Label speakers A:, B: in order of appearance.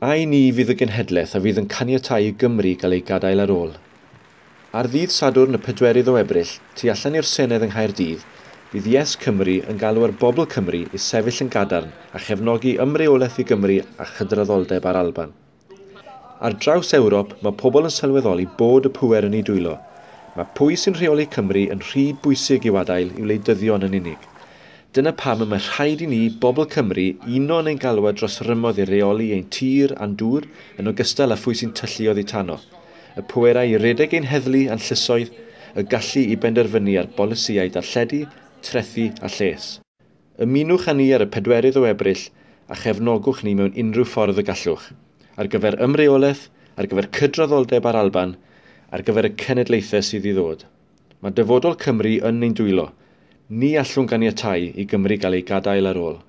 A: A ni fydd y genhedlaeth a fydd yn caniatáu i Gymru gael ei gadael ar ôl. Ar ddydd Sadwrn y 4 o Ebrill, tu allan i'r Senedd yng Nghaerdydd, bydd Yes Cymru yn galw ar bobl Cymru i sefyll yn gadarn a chefnogi ymreolaeth i Gymru a chydraddoldeb ar Alban. Ar draws Ewrop, mae pobl yn sylweddoli bod y pŵer yn ei dwylo. Mae pwy sy'n rheoli Cymru yn rhy bwysig i'w adael i'w wleidyddion yn unig. Dyna pam y mae rhaid i ni, bobl Cymru, uno yn ein galwad dros rymodd i reoli ein tir a'n dŵr yn ogystal â phwy sy'n tyllu oddi tanno. Y pwerau i redeg ein heddlu a'n llysoedd, y gallu i benderfynu ar bolisïau darlledu, trethu a lles. Ymunwch â ni ar y 4 o Ebrill a chefnogwch ni mewn unrhyw ffordd y gallwch. Ar gyfer ymreolaeth, ar gyfer cydraddoldeb ar Alban, ar gyfer y cenedlaethau sydd i ddod. Mae dyfodol Cymru yn ein dwylo. Ni allwn ganiatáu i Gymru gael ei gadael ar ôl.